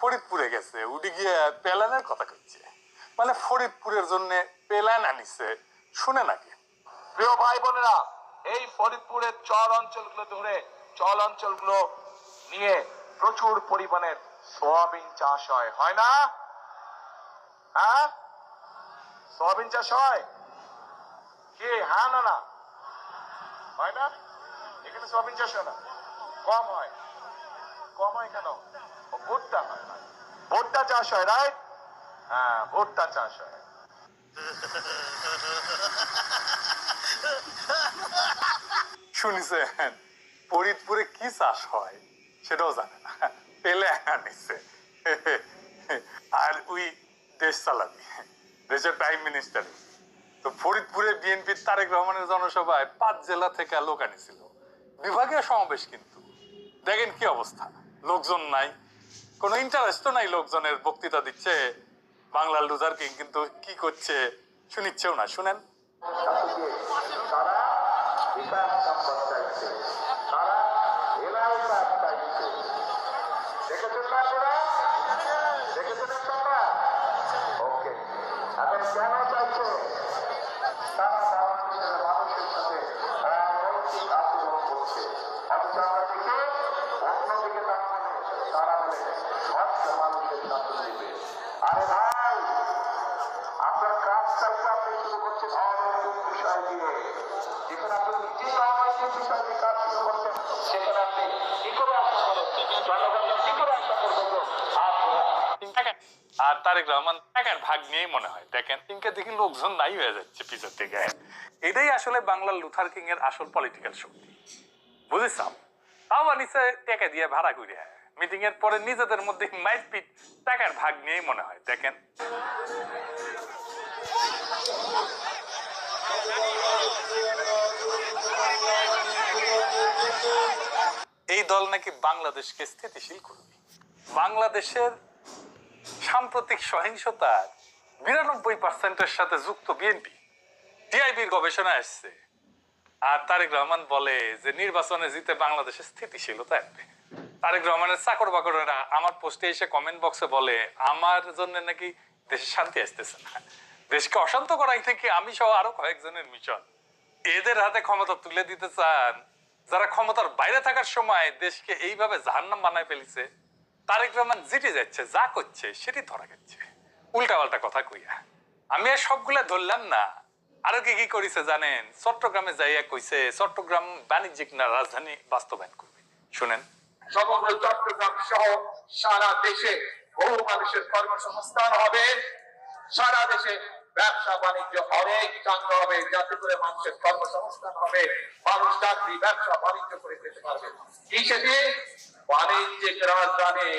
ফরিদপুরে গেছে, উঠে গিয়ে প্যালানের কথা কইছে। মানে ফরিদপুরের জন্য প্যালান আনিছে, শুনে নাকি? প্রিয় ভাই বোনেরা, এই ফরিদপুরের চর অঞ্চলগুলো ধরে চল অঞ্চলগুলো নিয়ে প্রচুর পরিমাণে সোয়াবিন চাষ হয় না? হ্যাঁ, সোয়াবিন চাষ হয় কি? হ্যাঁ না? হয় না? এখানে সোয়াবিন চাষ হয় না, কম হয়। কম হয় কেন? ভুট্টা হয়, ভুট্টা চাষ হয়, রাইট? হ্যাঁ, ভুট্টা চাষ হয়। শুনিছেন ফরিদপুরে কি চাষ হয় সেটাও জানে না, পেলে আনিছে। আর ওই দেশ চালাবি, দেশের প্রাইম মিনিস্টার। তো ফরিদপুরে বিএনপির তারেক রহমানের জনসভায় 5 জেলা থেকে লোক আনিছিল, বিভাগীয় সমাবেশ। কিন্তু দেখেন কি অবস্থা, লোকজন নাই, কোনো ইন্টারেস্ট নাই লোকজনের। বক্তৃতা দিচ্ছে বাংলার লুজার কিং, কিন্তু কি করছে শুনিচ্ছেও না। শুনেন। আরে ভাই, আপনার কাজটা আপনি শুরু করছেন অনৈতিক বিষয় দিয়ে। যেখানে আপনি নিজেই অনৈতিক বিষয় দিয়ে কাজ শুরু করছেন, সেখানে আপনি কি করে আশা করেন জনগণকে কি করে আশা করবেন? আর তারেক রহমান টাকার ভাগ নিয়েই মনে হয়। দেখেন তিনকে দেখি লোকজন নাই হয়ে যাচ্ছে পিছের থেকে। এটাই আসলে বাংলার লুথার কিং এর আসল পলিটিক্যাল শক্তি, বুঝেছাম? তাও আনিছে টাকা দিয়ে ভাড়া করে, মিটিং এর পরে নিজেদের মধ্যে মাইরপিট টাকার ভাগ নিয়েই মনে হয়। দেখেন এই দল নাকি বাংলাদেশকে স্থিতিশীল করবে। বাংলাদেশের সাম্প্রতিক সহিংসতার ৯২% সাথে যুক্ত বিএনপি। টিআইবির গবেষণা আসছে। আর তারেক রহমান বলে যে নির্বাচনে জিতে বাংলাদেশের স্থিতিশীলতা আসবে। তারেক রহমানের চাকর বাকরেরা আমার পোস্টে এসে কমেন্ট বক্সে বলে আমার জন্য নাকি দেশে শান্তি আসতেছে না, দেশকে অশান্ত করাই থেকে আমি সহ আরো কয়েকজনের মিশন। এদের হাতে ক্ষমতা তুলে দিতে চান যারা ক্ষমতার বাইরে থাকার সময় দেশকে এইভাবে জাহান্নাম বানায় ফেলেছে। তারেক রহমান জিতে যাচ্ছে, যা করছে সেটি ধরা গেছে উল্টা পাল্টা কথা কইয়া। আমি আর সবগুলা ধরলাম না, আরো কি কি করেছে জানেন? চট্টগ্রামে যাইয়া কইছে চট্টগ্রাম বাণিজ্যিক না রাজধানী বাস্তবায়ন করবে। শুনেন। সমগ্র চট্টগ্রাম সহ সারা দেশে বহু মানুষের কর্মসংস্থান হবে, সারা দেশে ব্যবসা বাণিজ্য অনেক চাঙ্গা হবে, যাতে করে মানুষের কর্মসংস্থান হবে, মানুষ চাকরি ব্যবসা বাণিজ্য করে যেতে পারবে। কি সেটি? বাণিজ্যিক রাজধানী।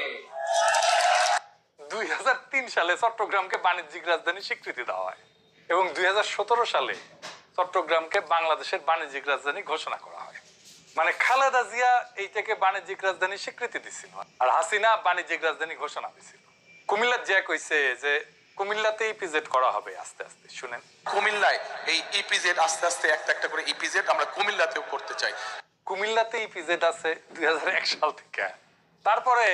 ২০০৩ সালে চট্টগ্রামকে বাণিজ্যিক রাজধানী স্বীকৃতি দেওয়া হয় এবং ২০১৭ সালে চট্টগ্রামকে বাংলাদেশের বাণিজ্যিক রাজধানী ঘোষণা করা হয়। মানে খালেদা জিয়া এইটাকে বাণিজ্যিক রাজধানী স্বীকৃতি দিছিল আর হাসিনা বাণিজ্যিক রাজধানী ঘোষণা দিছিল। কুমিল্লার জিয়া কইছে যে কুমিল্লাতে ইপিজেড করা হবে আস্তে আস্তে। শুনেন। কুমিল্লায় এই ইপিজেড আস্তে আস্তে একটা একটা করে ইপিজেড আমরা কুমিল্লাতেও করতে চাই। কুমিল্লাতে ইপিজেড আছে ২০০১ সাল থেকে। তারপরে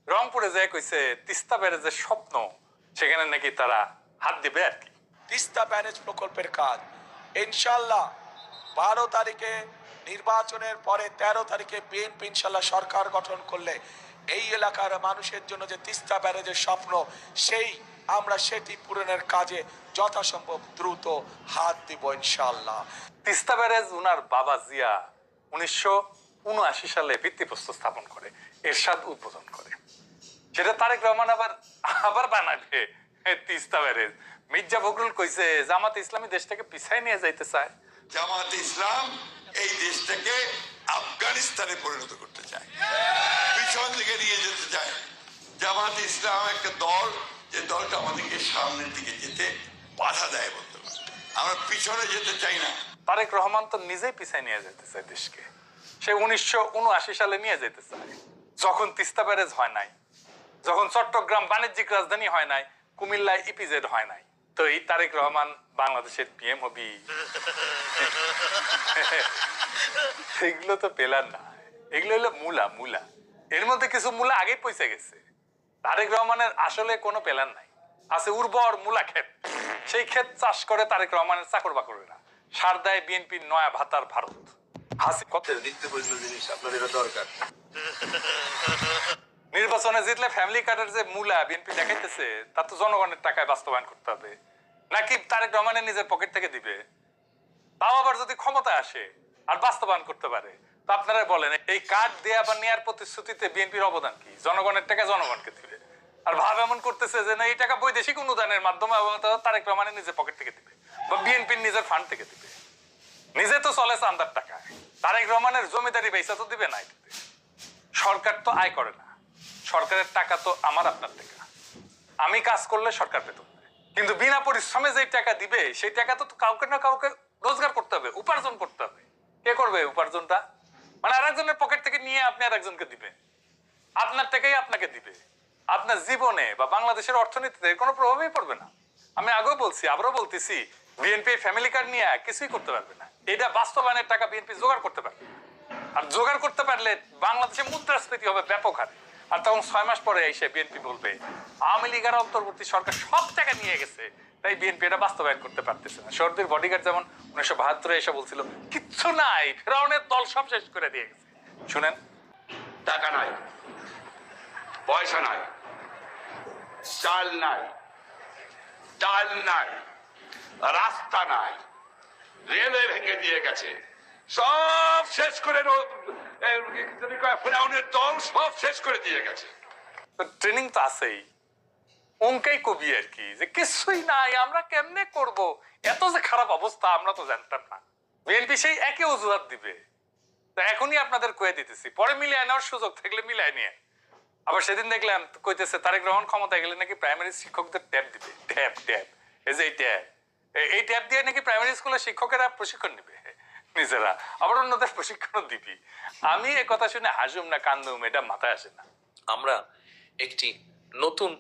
রংপুরে যে কইছে তিস্তা ব্যারেজের স্বপ্ন, সেখানে নাকি তারা হাত দিবে আর কি। তিস্তা ব্যারেজ প্রকল্পের কাজ ইনশাআল্লাহ 12 তারিখে নির্বাচনের পরে 13 তারিখে বিএনপি ইনশাআল্লাহ সরকার গঠন করলে এই এলাকার মানুষের জন্য যে তিস্তা ব্যারেজের স্বপ্ন, সেই আমরা সেটি পূরণের কাজে যথাসম্ভব দ্রুত হাত দিব ইনশাআল্লাহ। তিস্তা ব্যারেজ উনার বাবা জিয়া ১৯৭৯ সালে ভিত্তিপ্রস্তর স্থাপন করে, এরশাদ উদ্বোধন করে। সেটা তারেক রহমান আবার বানাবে তিস্তা ব্যারেজ। মির্জা ফখরুল কইছে জামাত ইসলামী দেশটাকে পিছায় নিয়ে যাইতে চায়। জামাত ইসলাম এই দেশটাকে আফগানিস্তানে পরিণত করতে চায়, পিছন দিকে নিয়ে যেতে চায়। জামাত ইসলাম একটা দল, যে দলটা আমাদেরকে সামনের দিকে যেতে বাধা দেয় বলতে পারে। আমরা পিছনে যেতে চাই না। তারেক রহমান তো নিজেই পিছায় নিয়ে যেতে চায় দেশকে। সে ১৯৭৯ সালে নিয়ে যেতে চায়, যখন তিস্তা ব্যারেজ হয় নাই, যখন চট্টগ্রাম বাণিজ্যিক রাজধানী হয় নাই, কুমিল্লায় ইপিজেড হয় নাই। তো এই তারেক রহমান বাংলাদেশের পিএম হবি? এগুলো তো পেলার না, এগুলো হলো মূলা। এর মধ্যে কিছু মূলা আগেই পয়সা গেছে। তারেক রহমানের আসলে কোনো প্ল্যান নাই, আছে উর্বর মূলা ক্ষেত। সেই ক্ষেত চাষ করে তারেক রহমানের চাকর বাকরেরা, সার দেয় বিএনপির নয়া ভাতার ভারত। নিত্য প্রয়োজনীয় জিনিস আপনাদের দরকার। নির্বাচনে জিতলে ফ্যামিলি কার্ডের যে মূলা বিএনপি দেখাইতেছে তা তো জনগণের টাকায় বাস্তবায়ন করতে হবে, নাকি তারেক রহমানের নিজের পকেট থেকে দিবে? তাও আবার যদি ক্ষমতা আসে আর বাস্তবায়ন করতে পারে, তো আপনারা বলেন এই কার্ড দেয়া বা নেয়ার প্রতিশ্রুতিতে বিএনপির অবদান কি? জনগণের টাকা জনগণকে দিবে, আর ভাব এমন করতেছে যে না এই টাকা বৈদেশিক অনুদানের মাধ্যমে তারেক রহমানের নিজের পকেট থেকে দিবে বা বিএনপির নিজের ফান্ড থেকে দিবে। নিজে তো চলে চান্দার টাকা, তারেক রহমানের জমিদারি পয়সা তো দিবে না। এটাতে সরকার তো আয় করে না, সরকারের টাকা তো আমার আপনার টাকা। আমি কাজ করলে সরকার বেতন দেয়, কিন্তু বিনা পরিশ্রমে যে টাকা দিবে সেই টাকা তো কাউকে না কাউকে রোজগার করতে হবে, উপার্জন করতে হবে। কে করবে উপার্জনটা? মানে আরেকজনের পকেট থেকে নিয়ে আপনি আরেকজনকে দিবে, আপনার টাকাই আপনাকে দিবে। আপনার জীবনে বা বাংলাদেশের অর্থনীতিতে কোনো প্রভাবই পড়বে না। আমি আগেও বলছি, আবারও বলতেছি, বিএনপি ফ্যামিলি কার্ড নিয়ে কিছুই করতে পারবে না। এটা বাস্তবায়নের টাকা বিএনপি জোগাড় করতে পারবে, আর জোগাড় করতে পারলে বাংলাদেশে মুদ্রাস্ফীতি হবে ব্যাপক হারে। আর তখন 6 মাস পরে এসে বিএনপি বলবে আওয়ামী লীগের অন্তর্বর্তী সরকার সব টাকা নিয়ে গেছে, তাই বিএনপি এটা বাস্তবায়ন করতে পারতেছে না। সর্দির বডিগার্ড যেমন 1972 এসে বলছিল কিচ্ছু নাই, ফেরাউনের দল সব শেষ করে দিয়ে গেছে। শুনেন, টাকা নাই, পয়সা নাই, চাল নাই, ডাল নাই, রাস্তা নাই, রেলওয়ে ভেঙে দিয়ে গেছে, সব শেষ করে ফেরাউনের দল সব শেষ করে দিয়ে গেছে। ট্রেনিং তো আছেই, অঙ্কেই কবি আর কি, যে কিছুই নাই আমরা কেমনে করব, এত যে খারাপ অবস্থা আমরা তো জানতাম না। বিএনপি সেই একই অজুহাত দিবে। তা এখনই আপনাদের কয়ে দিতেছি, পরে মিলিয়ে নেওয়ার সুযোগ থাকলে মিলাই নিয়ে। আবার সেদিন দেখলাম কইতেছে তারেক রহমান ক্ষমতায় গেলে নাকি প্রাইমারি শিক্ষকদের ট্যাব দিবে। ট্যাব ট্যাব এই যে এই ট্যাব দিয়ে নাকি প্রাইমারি স্কুলের শিক্ষকেরা প্রশিক্ষণ নিবে নিজেরা, আবার অন্যদের প্রশিক্ষণ দিবি। আমি এ কথা শুনে হাসুম না কান্দুম, এটা মাথায় আসে না। আমরা একটি নতুন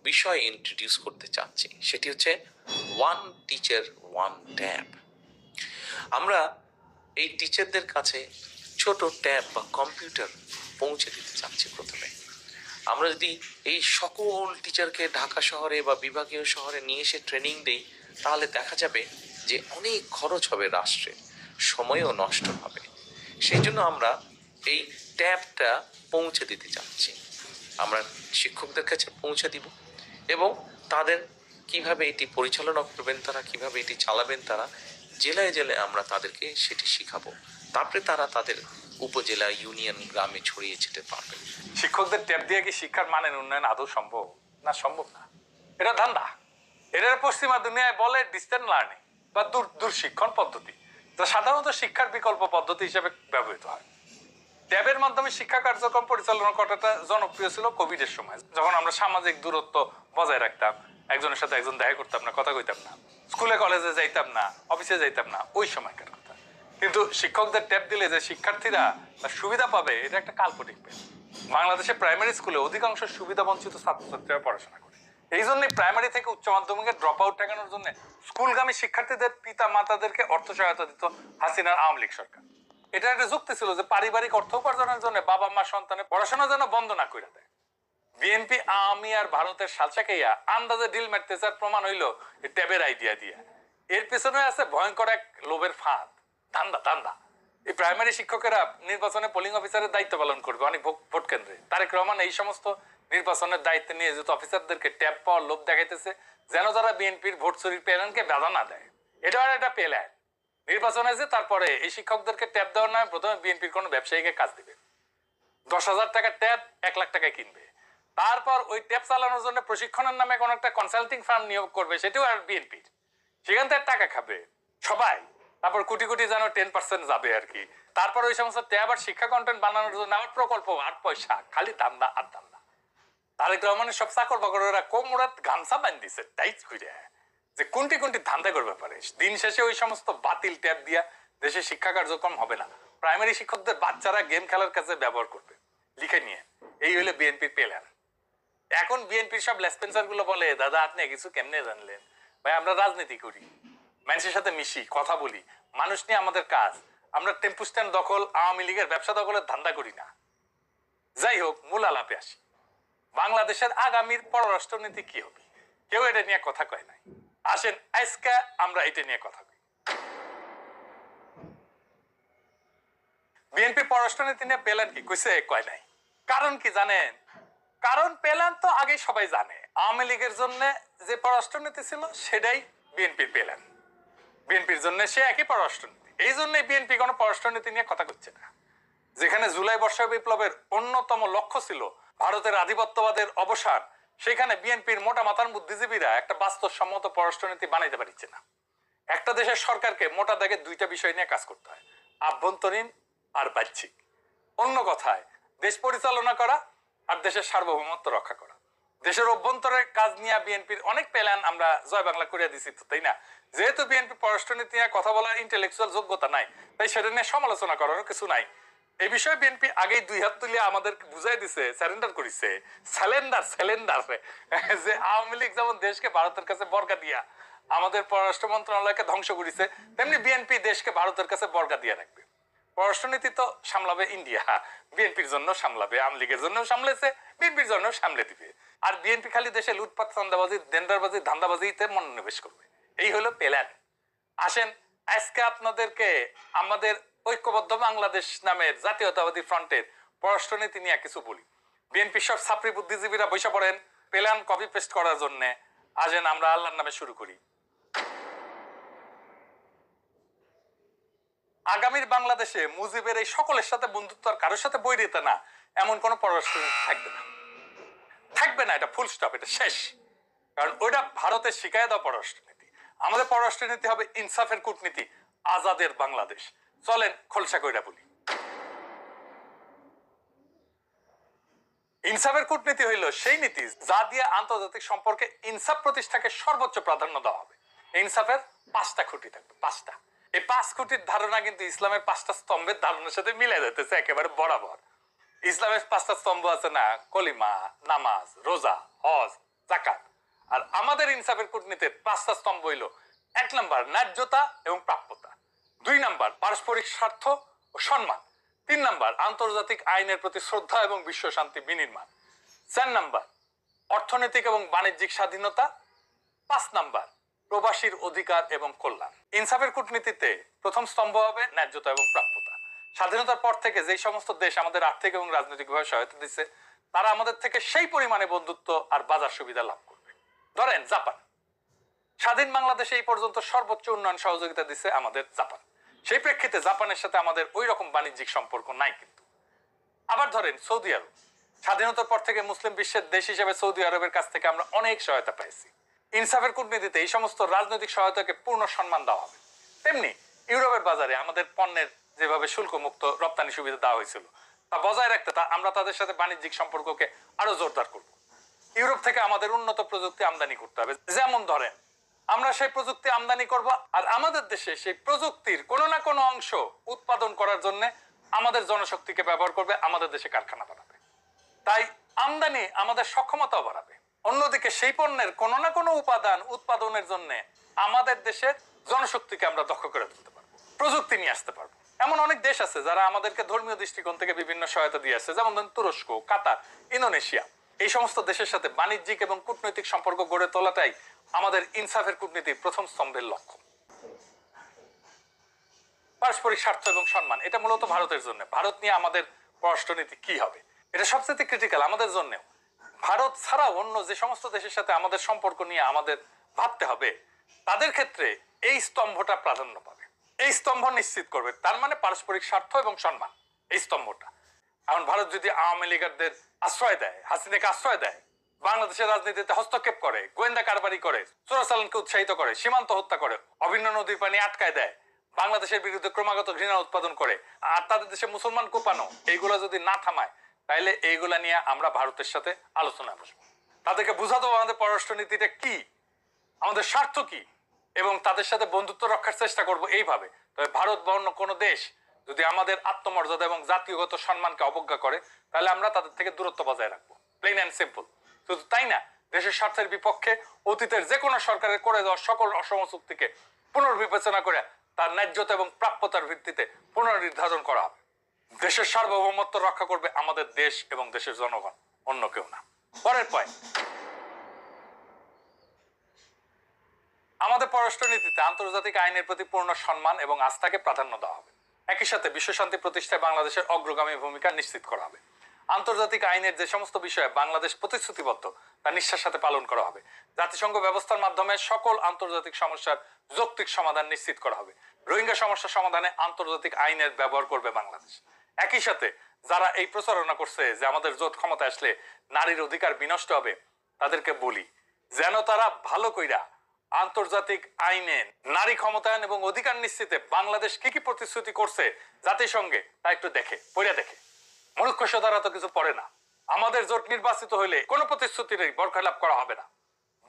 বিষয় ইন্ট্রোডিউস করতে চাচ্ছি, সেটি হচ্ছে ওয়ান টিচার ওয়ান ট্যাব। আমরা এই টিচারদের কাছে ছোট ট্যাব বা কম্পিউটার পৌঁছে দিতে চাচ্ছি। প্রথমে আমরা যদি এই সকল টিচারকে ঢাকা শহরে বা বিভাগীয় শহরে নিয়ে এসে ট্রেনিং দিই, তাহলে দেখা যাবে যে অনেক খরচ হবে রাষ্ট্রের, সময়ও নষ্ট হবে। সেই জন্য আমরা এই ট্যাবটা পৌঁছে দিতে চাচ্ছি। আমরা শিক্ষকদের কাছে পৌঁছে দিব এবং তাদের কিভাবে এটি পরিচালনা করবেন, তারা কিভাবে এটি চালাবেন, তারা জেলায় জেলায় আমরা তাদেরকে সেটি শিখাবো। তারপরে তারা তাদের উপজেলা, ইউনিয়ন, গ্রামে ছড়িয়ে ছিটে পারবে। শিক্ষকদের ট্যাব দিয়ে কি শিক্ষার মানের উন্নয়ন আদৌ সম্ভব? না, সম্ভব না। এটা ধান্দা। এটা পশ্চিমা দুনিয়ায় বলে ডিস্টেন্স লার্নিং বা দূর শিক্ষণ পদ্ধতি, যা সাধারণত শিক্ষার বিকল্প পদ্ধতি হিসেবে ব্যবহৃত হয়। ট্যাবের মাধ্যমে শিক্ষা কার্যক্রম পরিচালনা করাটা জনপ্রিয় ছিল কোভিডের সময়, যখন আমরা সামাজিক দূরত্ব বজায় রাখতাম, একজনের সাথে একজন দেখা করতাম না, কথা কইতাম না, স্কুলে কলেজে যাইতাম না, অফিসে যাইতাম না, ওই সময়কার কথা। কিন্তু শিক্ষকদের ট্যাব দিলে যে শিক্ষার্থীরা সুবিধা পাবে, এটা একটা কাল্পনিক পেন। বাংলাদেশে প্রাইমারি স্কুলে অধিকাংশ সুবিধা বঞ্চিত ছাত্রছাত্রীরা পড়াশোনা করে। এই জন্যই প্রাইমারি থেকে উচ্চ মাধ্যমিকের ড্রপ আউট ঠেকানোর জন্য স্কুলগামী শিক্ষার্থীদের পিতা মাতাদেরকে অর্থ সহায়তা দিত হাসিনার আওয়ামী লীগ সরকার। এটা একটা যুক্তি ছিল যে পারিবারিক অর্থ উপার্জনের জন্য বাবা মা সন্তানের পড়াশোনা যেন বন্ধ না করে দেয়। বিএনপি, আওয়ামী আর ভারতের সালসাকাইয়া আন্দাজে ডিল মারতেছে, আর প্রমাণ হইলো ট্যাবের আইডিয়া দিয়া। এর পেছনে আছে ভয়ঙ্কর এক লোভের ফাঁদ, ধান্দা। এই প্রাইমারি শিক্ষকেরা নির্বাচনে পোলিং অফিসারের দায়িত্ব পালন করবে অনেক ভোট কেন্দ্রে। তারেক রহমান এই সমস্ত নির্বাচনের দায়িত্বে নিয়ে যেহেতু অফিসারদেরকে ট্যাব পাওয়ার লোভ দেখাইতেছে, যেন তারা বিএনপির ভোট চুরির প্ল্যানকে বাধা না দেয়। এটা আর একটা প্ল্যান। নির্বাচন আছে, তারপরে এই শিক্ষকদেরকে ট্যাব দেওয়ার নামে প্রথমে বিএনপির কোনো ব্যবসায়ীকে কাজ দিবে। 10,000 টাকা ট্যাব 1 লাখ টাকায় কিনবে। তারপর ওই ট্যাব চালানোর জন্য প্রশিক্ষণের নামে কোনো একটা কনসাল্টিং ফার্ম নিয়োগ করবে, সেটাও আর বিএনপির। সেখান থেকে টাকা খাবে সবাই। তারপর কোটি কোটি যেন 10% যাবে আর কি। তারপর ওই সমস্ত ট্যাব আর শিক্ষা কন্টেন্ট বানানোর জন্য আমার প্রকল্প আর পয়সা, খালি ধান্দা আর ধান্দা। তারেক রহমানের সব চাকর বাকরেরা কোমরাত গামছা বান্ধিছে টাইট করে, যে কোনটি ধান্দা করবে পারে। দিন শেষে ওই সমস্ত বাতিল ট্যাব দিয়া দেশে শিক্ষা কার্যক্রম হবে না। প্রাইমারি শিক্ষকদের বাচ্চারা গেম খেলার কাছে ব্যবহার করবে লিখে নিয়ে। এই হইলে বিএনপির প্ল্যান। এখন বিএনপির সব লেসপেন্সার গুলো বলে, দাদা আপনি কিছু কেমনে জানলেন? ভাই, আমরা রাজনীতি করি, মানুষের সাথে মিশি, কথা বলি, মানুষ নিয়ে আমাদের কাজ। আমরা টেম্পু স্ট্যান্ড দখল, আওয়ামী লীগের ব্যবসা দখলের ধান্দা করি না। যাই হোক, মূল আলাপে আসি। বাংলাদেশের আগামীর পররাষ্ট্রনীতি কি হবে কেউ এটা নিয়ে কথা কয় নাই। আসেন আজকে আমরা এটা নিয়ে কথা কই। বিএনপি পররাষ্ট্রনীতি নিয়ে পেলেন কি কইছে কয় নাই। কারণ কি জানেন? কারণ পেলেন তো আগেই সবাই জানে। আওয়ামী লীগের জন্য যে পররাষ্ট্রনীতি ছিল সেটাই বিএনপির পেলেন। বিএনপির জন্য সে একই পররাষ্ট্রনীতি। এই জন্যই বিএনপি কোনো পররাষ্ট্রনীতি নিয়ে কথা করছে না। যেখানে জুলাই বর্ষা বিপ্লবের অন্যতম লক্ষ্য ছিল ভারতের আধিপত্যবাদের অবসান, সেখানে বিএনপির মোটা মাথার বুদ্ধিজীবীরা একটা বাস্তবসম্মত পররাষ্ট্রনীতি বানাইতে পারছে না। একটা দেশের সরকারকে মোটা দাগে দুইটা বিষয় নিয়ে কাজ করতে হয়, আভ্যন্তরীণ আর বাহ্যিক। অন্য কথায় দেশ পরিচালনা করা আর দেশের সার্বভৌমত্ব রক্ষা করা। দেশের অভ্যন্তরের কাজ নিয়ে বিএনপির অনেক প্ল্যান আমরা জয় বাংলা করিয়া দিছি তো, তাই না? যেহেতু বিএনপি পররাষ্ট্রনীতি নিয়ে কথা বলার ইন্টেলেকচুয়াল যোগ্যতা নাই, তাই সেটা নিয়ে সমালোচনা করারও কিছু নাই। এই বিষয়ে বিএনপি আগেই দুই হাত তুলিয়া আমাদের বুঝাই দিছে, স্যারেন্ডার করিছে। স্যালেন্ডার যে আওয়ামী লীগ যেমন দেশকে ভারতের কাছে বর্গা দিয়া আমাদের পররাষ্ট্র মন্ত্রণালয়কে ধ্বংস করেছে, তেমনি বিএনপি দেশকে ভারতের কাছে বর্গা দিয়ে রাখবে। পররাষ্ট্রনীতি তো সামলাবে ইন্ডিয়া, বিএনপির জন্য সামলাবে, আওয়ামী লীগের জন্য সামলেছে, বিএনপির জন্য সামলে দিবে। আর বিএনপি খালি দেশে লুটপাট, চাঁদাবাজি, টেন্ডারবাজি, ধান্দাবাজিতে মনোনিবেশ করবে। এই হলো প্ল্যান। আসেন আজকে আপনাদেরকে আমাদের ঐক্যবদ্ধ বাংলাদেশ নামের জাতীয়তাবাদী ফ্রন্টের পররাষ্ট্রনীতি নিয়ে কিছু বলি। বিএনপি সব ছাত্রী বুদ্ধিজীবীরা বসে পড়েন প্ল্যান কপি পেস্ট করার জন্য। আসেন আমরা আল্লাহর নামে শুরু করি। আগামীর বাংলাদেশে মুজিবের এই সকলের সাথে বন্ধুত্ব আর কারোর সাথে বৈরিতা না, এমন কোন পররাষ্ট্রনীতি থাকবে না। থাকবে না, এটা ফুল স্টপ, এটা শেষ। কারণ ওইটা ভারতের শিখায় দেওয়া পররাষ্ট্রনীতি। আমাদের পররাষ্ট্রনীতি হবে ইনসাফের কূটনীতি, আজাদের বাংলাদেশ। চলেন খোলসা কইরা বলি। ইনসাফের কূটনীতি হইল সেই নীতি যা দিয়ে আন্তর্জাতিক সম্পর্কে ইনসাফ প্রতিষ্ঠাকে সর্বোচ্চ প্রাধান্য দেওয়া হবে। ইনসাফের 5টা খুঁটি থাকবে, 5টা। এই 5 খুঁটির ধারণা কিন্তু ইসলামের 5টা স্তম্ভের ধারণার সাথে মিলে যেতেছে একেবারে বরাবর। ইসলামের 5টা স্তম্ভ আছে না, কলিমা, নামাজ, রোজা, হজ, যাকাত। আর আমাদের ইনসাফের কূটনীতির 5টা স্তম্ভ হইল: 1 নাম্বার ন্যায্যতা এবং প্রাপ্যতা, 2 নাম্বার পারস্পরিক স্বার্থ ও সম্মান, 3 নাম্বার আন্তর্জাতিক আইনের প্রতি শ্রদ্ধা এবং বিশ্ব শান্তি বিনির্মাণ, 4 নাম্বার অর্থনৈতিক এবং বাণিজ্যিক স্বাধীনতা, 5 নাম্বার প্রবাসীর অধিকার এবং কল্যাণ। ইনসাফের কূটনীতিতে প্রথম স্তম্ভ হবে ন্যায্যতা এবং প্রাপ্যতা। স্বাধীনতার পর থেকে যেই সমস্ত দেশ আমাদের আর্থিক এবং রাজনৈতিকভাবে সহায়তা দিচ্ছে, তারা আমাদের থেকে সেই পরিমাণে বন্ধুত্ব আর বাজার সুবিধা লাভ করবে। ধরেন জাপান। স্বাধীন বাংলাদেশে এই পর্যন্ত সর্বোচ্চ উন্নয়ন সহযোগিতা দিচ্ছে আমাদের জাপান। সেই প্রেক্ষিতে জাপানের সাথে আমাদের ওই রকম বাণিজ্যিক সম্পর্ক নাই। কিন্তু আবার ধরেন সৌদি আরব। স্বাধীনতার পর থেকে মুসলিম বিশ্বের দেশ হিসেবে সৌদি আরবের কাছ থেকে আমরা অনেক সহায়তা পাইছি। ইনসাফের কূটনীতিতে এই সমস্ত রাজনৈতিক সহায়তাকে পূর্ণ সম্মান দেওয়া হবে। তেমনি ইউরোপের বাজারে আমাদের পণ্যের যেভাবে শুল্ক মুক্ত রপ্তানি সুবিধা দেওয়া হয়েছিল, তা বজায় রাখতে আমরা তাদের সাথে বাণিজ্যিক সম্পর্ককে আরো জোরদার করব। ইউরোপ থেকে আমাদের উন্নত প্রযুক্তি আমদানি করতে হবে। যেমন ধরেন আমরা সেই প্রযুক্তি আমদানি করব, আর আমাদের দেশে সেই প্রযুক্তির কোনো না কোনো অংশ উৎপাদন করার জন্য আমাদের জনশক্তিকে ব্যবহার করবে, আমাদের দেশে কারখানা বানাবে। তাই আমদানি আমাদের সক্ষমতাও বাড়াবে। অন্যদিকে সেই পণ্যের কোনো না কোনো উপাদান উৎপাদনের জন্য আমাদের দেশের জনশক্তিকে আমরা দক্ষ করে তুলতে পারবো, প্রযুক্তি নিয়ে আসতে পারবো। এমন অনেক দেশ আছে যারা আমাদেরকে ধর্মীয় দৃষ্টিকোণ থেকে বিভিন্ন সহায়তা দিয়ে আসছে, যেমন ধরেন তুরস্ক, কাতার, ইন্দোনেশিয়া। এই সমস্ত দেশের সাথে বাণিজ্যিক এবং কূটনৈতিক সম্পর্ক গড়ে তোলাটাই আমাদের ইনসাফের কূটনীতির প্রথম স্তম্ভের লক্ষ্য। পারস্পরিক স্বার্থ এবং সম্মান, এটা মূলত ভারতের জন্য। ভারত নিয়ে আমাদের পররাষ্ট্রনীতি কি হবে, এটা সবচেয়ে ক্রিটিক্যাল আমাদের জন্যও। ভারত ছাড়াও অন্য যে সমস্ত দেশের সাথে আমাদের সম্পর্ক নিয়ে আমাদের ভাবতে হবে, তাদের ক্ষেত্রে এই স্তম্ভটা প্রাধান্য পাবে। এই স্তম্ভ নিশ্চিত করবে, তার মানে পারস্পরিক স্বার্থ এবং সম্মান, এই স্তম্ভটা। এখন ভারত যদি আওয়ামী লীগারদের আশ্রয় দেয়, হাসিনাকে আশ্রয় দেয়, বাংলাদেশের রাজনীতিতে হস্তক্ষেপ করে, গোয়েন্দা কারবারি করে, চোরাচালানকে উৎসাহিত করে, সীমান্ত হত্যা করে, অভিন্ন নদীর পানি আটকায় দেয়, বাংলাদেশের বিরুদ্ধে ক্রমাগত ঘৃণা উৎপাদন করে, আর তাদের দেশে মুসলমান কোপানো, এইগুলো যদি না থামায়, তাইলে এইগুলা নিয়ে আমরা ভারতের সাথে আলোচনায় বসবো। তাদেরকে বুঝাতে হবে আমাদের পররাষ্ট্রনীতিটা কি, আমাদের স্বার্থ কি, এবং তাদের সাথে বন্ধুত্ব রক্ষার চেষ্টা করব এইভাবে। তবে ভারত বা অন্য কোনো দেশ যদি আমাদের আত্মমর্যাদা এবং জাতীয়গত সম্মানকে অবজ্ঞা করে, তাহলে আমরা তাদের থেকে দূরত্ব বজায় রাখবো, প্লেন অ্যান্ড সিম্পল। শুধু তাই না, দেশের স্বার্থের বিপক্ষে অতীতের যে কোনো সরকারের করে দেওয়া সকল অসম চুক্তিকে পুনর্বিবেচনা করে তার ন্যায্যতা এবং প্রাপ্যতার ভিত্তিতে পুনর্নির্ধারণ করা হবে। দেশের সার্বভৌমত্ব রক্ষা করবে আমাদের দেশ এবং দেশের জনগণ, অন্য কেউ না। পরের পয়েন্ট, আমাদের পররাষ্ট্র নীতিতে আন্তর্জাতিক আইনের প্রতি পূর্ণ সম্মান এবং আস্থাকে প্রাধান্য দেওয়া হবে। একই সাথে বিশ্বশান্তি প্রতিষ্ঠায় বাংলাদেশের অগ্রগামী ভূমিকা নিশ্চিত করা হবে। আন্তর্জাতিক আইনের যে সমস্ত বিষয়ে বাংলাদেশ প্রতিশ্রুতিবদ্ধ তা নিষ্ঠার সাথে পালন করা হবে। জাতিসংঘ ব্যবস্থার মাধ্যমে সকল আন্তর্জাতিক সমস্যার যৌক্তিক সমাধান নিশ্চিত করা হবে। রোহিঙ্গা সমস্যা সমাধানে আন্তর্জাতিক আইনের ব্যবহার করবে বাংলাদেশ। একই সাথে যারা এই প্রচারণা করছে যে আমাদের জোট ক্ষমতা আসলে নারীর অধিকার বিনষ্ট হবে, তাদেরকে বলি যেন তারা ভালো কইরা আন্তর্জাতিক আইনে নারী ক্ষমতায়ন এবং অধিকার নিশ্চিতে বাংলাদেশ কি কি প্রতিশ্রুতি করছে জাতিসংঘে তা একটু পড়ে দেখে। মূর্খ দ্বারা তো কিছু পড়ে না। আমাদের জোট নির্বাচিত হইলে কোনো প্রতিশ্রুতিরই বরখেলাপ করা হবে না,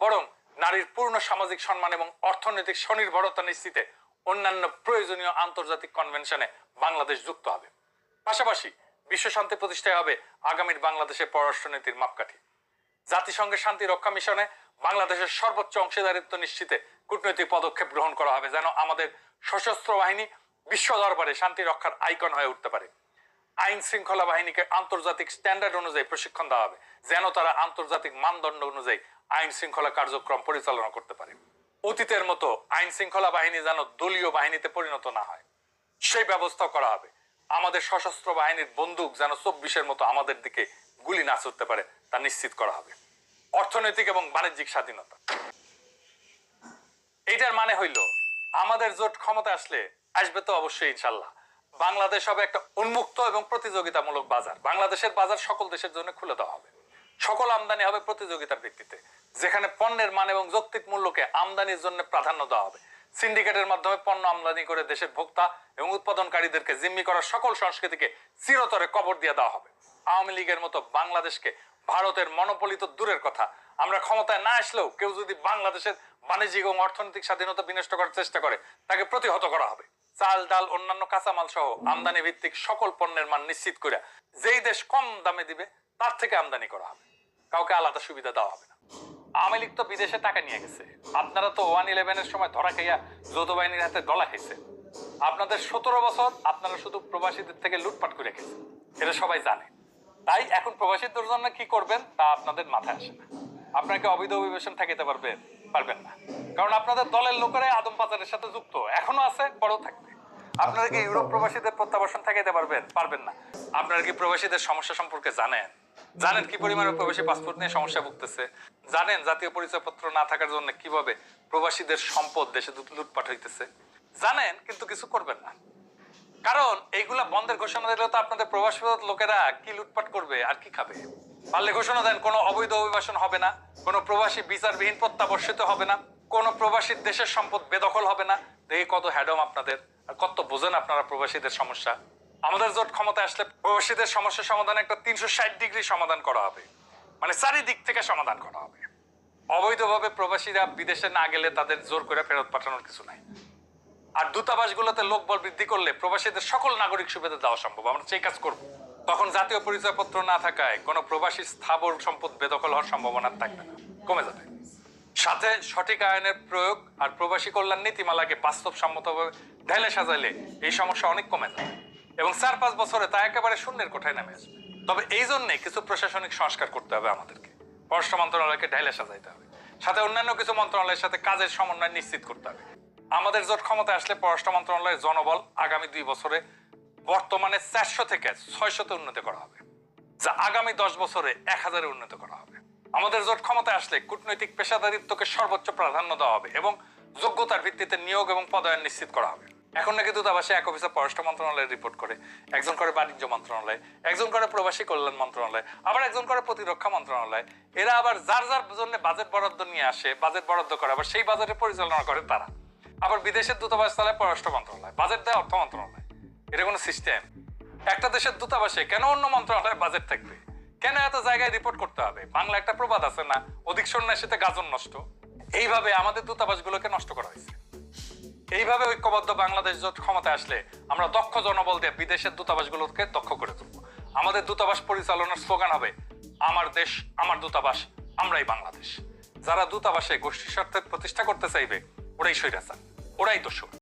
বরং নারীর পূর্ণ সামাজিক সম্মান এবং অর্থনৈতিক স্বনির্ভরতা নিশ্চিতে অন্যান্য প্রয়োজনীয় আন্তর্জাতিক কনভেনশনে বাংলাদেশ যুক্ত হবে। পাশাপাশি বিশ্ব শান্তি প্রতিষ্ঠায় হবে আগামীর বাংলাদেশের পররাষ্ট্রনীতির মাপকাঠি। জাতিসংঘের শান্তি রক্ষা মিশনে বাংলাদেশের সর্বোচ্চ অংশীদারিত্ব নিশ্চিতে কূটনৈতিক পদক্ষেপ গ্রহণ করা হবে, যেন আমাদের সশস্ত্র বাহিনী বিশ্ব দরবারে শান্তি রক্ষার আইকন হয়ে উঠতে পারে। আইন শৃঙ্খলা বাহিনীকে আন্তর্জাতিক স্ট্যান্ডার্ড অনুযায়ী প্রশিক্ষণ দেওয়া হবে, যেন তারা আন্তর্জাতিক মানদণ্ড অনুযায়ী আইন শৃঙ্খলা কার্যক্রম পরিচালনা করতে পারে। অতীতের মতো আইন শৃঙ্খলা বাহিনী যেন দলীয় বাহিনীতে পরিণত না হয়, সেই ব্যবস্থা করা হবে। আমাদের সশস্ত্র বাহিনীর বন্দুক যেন 24-এর মতো আমাদের দিকে গুলি না ছুটতে পারে তা নিশ্চিত করা হবে। অর্থনৈতিক এবং বাণিজ্যিক স্বাধীনতা, এইটার মানে হইল আমাদের জোট ক্ষমতা আসবে তো অবশ্যই ইনশাল্লাহ বাংলাদেশ হবে একটা উন্মুক্ত এবং প্রতিযোগিতামূলক বাজার। বাংলাদেশের বাজার সকল দেশের জন্য খুলে দেওয়া হবে। সকল আমদানি হবে প্রতিযোগিতার ভিত্তিতে, যেখানে পণ্যের মান এবং যৌক্তিক মূল্যকে আমদানির জন্য প্রাধান্য দেওয়া হবে। সিন্ডিকেটের মাধ্যমে পণ্য আমদানি করে দেশের ভোক্তা এবং উৎপাদনকারীদেরকে জিম্মি করার সকল সংস্কৃতিকে চিরতরে কবর দিয়ে দেওয়া হবে। আওয়ামী লীগের মতো বাংলাদেশকে ভারতের মনোপলি তো দূরের কথা, আমরা ক্ষমতায় না আসলেও কেউ যদি বাংলাদেশের বাণিজ্যিক এবং অর্থনৈতিক স্বাধীনতা বিনষ্ট করার চেষ্টা করে তাকে প্রতিহত করা হবে। চাল, ডাল, অন্যান্য কাঁচামাল সহ আমদানি ভিত্তিক সকল পণ্যের মান নিশ্চিত করে যেই দেশ কম দামে দিবে তার থেকে আমদানি করা হবে, কাউকে আলাদা সুবিধা দেওয়া হবে না। আওয়ামী লীগ তো বিদেশে টাকা নিয়ে গেছে, আপনারা তো 1/11-এর সময় ধরা খাইয়া যৌথ বাহিনীর হাতে ডলা খাইছে। আপনাদের 17 বছর আপনারা শুধু প্রবাসীদের থেকে লুটপাট করে খেয়েছেন, এটা সবাই জানে। তাই এখন প্রবাসীদের জন্য কি করবেন তা আপনাদের মাথায় আসে না। আপনাকে অবৈধ অভিবাসন ঠেকাতে পারবেন না, কারণ আপনাদের দলের লোকেরাই আদম পাচারের সাথে যুক্ত, এখনো আছে, পরেও থাকবে। আপনারা কি ইউরোপ প্রবাসীদের প্রত্যাবাসন ঠেকাতে পারবেন না। আপনারা কি প্রবাসীদের সমস্যা সম্পর্কে জানেন কি পরিমাণে প্রবাসী পাসপোর্ট নিয়ে সমস্যা ভুগতেছে? জানেন জাতীয় পরিচয়পত্র না থাকার জন্য কিভাবে প্রবাসীদের সম্পদ দেশে লুটপাট হইতেছে? জানেন, কিন্তু কিছু করবেন না, কারণ এইগুলা বন্ধের ঘোষণা দিলে তো আপনাদের প্রবাসী লোকেরা কি লুটপাট করবে আর কি খাবে। পারলে ঘোষণা দেন কোনো অবৈধ অভিবাসন হবে না, কোনো প্রবাসী বিচারবিহীন প্রত্যাবর্ষিত হবে না, কোনো প্রবাসীর দেশের সম্পদ বেদখল হবে না। দেখি কত হ্যাডম আপনাদের, আর কত বোঝেন আপনারা প্রবাসীদের সমস্যা। আমাদের জোট ক্ষমতা আসলে প্রবাসীদের সমস্যা সমাধানে একটা 360 ডিগ্রি সমাধান করা হবে, মানে চারিদিক থেকে সমাধান করা হবে। অবৈধভাবে প্রবাসীরা বিদেশে না গেলে তাদের জোর করে ফেরত পাঠানোর কিছু নাই। আর দূতাবাসগুলোতে লোকবল বৃদ্ধি করলে প্রবাসীদের সকল নাগরিক সুবিধা দেওয়া সম্ভব, আমরা সেই কাজ করব। তখন জাতীয় পরিচয়পত্র না থাকায় কোনো প্রবাসী স্থাবর সম্পদ বেদখল হওয়ার সম্ভাবনা থাকবে না, কমে যাবে। সাথে সঠিক আইনের প্রয়োগ আর প্রবাসী কল্যাণ নীতিমালাকে বাস্তবসম্মতভাবে ঢেলে সাজাইলে এই সমস্যা অনেক কমে যাবে এবং 4-5 বছরে তা একেবারে শূন্যের কোঠায় নেমে আসবে। তবে এই জন্যে কিছু প্রশাসনিক সংস্কার করতে হবে আমাদেরকে। পররাষ্ট্র মন্ত্রণালয়কে ঢেলে সাজাইতে হবে, সাথে অন্যান্য কিছু মন্ত্রণালয়ের সাথে কাজের সমন্বয় নিশ্চিত করতে হবে। আমাদের জোট ক্ষমতায় আসলে পররাষ্ট্র মন্ত্রণালয়ের জনবল আগামী 2 বছরে বর্তমানে 400 থেকে 600-তে উন্নতি করা হবে, যা আগামী 10 বছরে 1000-এ উন্নতি করা হবে। আমাদের জোট ক্ষমতায় আসলে কূটনৈতিক পেশাদারিত্বকে সর্বোচ্চ প্রাধান্য দেওয়া হবে এবং যোগ্যতার ভিত্তিতে নিয়োগ এবং পদায়ন নিশ্চিত করা হবে। এখন নাকি দূতাবাসে এক অফিসার পররাষ্ট্র মন্ত্রণালয়ে রিপোর্ট করে, একজন করে বাণিজ্য মন্ত্রণালয়, একজন করে প্রবাসী কল্যাণ মন্ত্রণালয়, আবার একজন করে প্রতিরক্ষা মন্ত্রণালয়। এরা আবার যার জন্য বাজেট বরাদ্দ নিয়ে আসে, বাজেট বরাদ্দ করে আবার সেই বাজেটে পরিচালনা করে তারা। আবার বিদেশের দূতাবাস চালায় পররাষ্ট্র মন্ত্রণালয়, বাজেট দেয় অর্থ মন্ত্রণালয়। এটা কোনো সিস্টেম? একটা দেশের দূতাবাসে কেন অন্য মন্ত্রণালয়ের বাজেট থাকবে? কেন এত জায়গায় রিপোর্ট করতে হবে? বাংলা একটা প্রবাদ আছে না, অধিক সন্ন্যাসীতে গাজন নষ্ট। এইভাবে আমাদের দূতাবাসগুলোকে নষ্ট করা হয়েছে। এইভাবে ঐক্যবদ্ধ বাংলাদেশ জোট ক্ষমতায় আসলে আমরা দক্ষ জনবল দিয়ে বিদেশের দূতাবাসগুলোকে দক্ষ করে তুলব। আমাদের দূতাবাস পরিচালনার স্লোগান হবে আমার দেশ, আমার দূতাবাস, আমরাই বাংলাদেশ। যারা দূতাবাসে গোষ্ঠী স্বার্থের প্রতিষ্ঠা করতে চাইবে ওরাই স্বৈরাচার, ওরাই দোষর।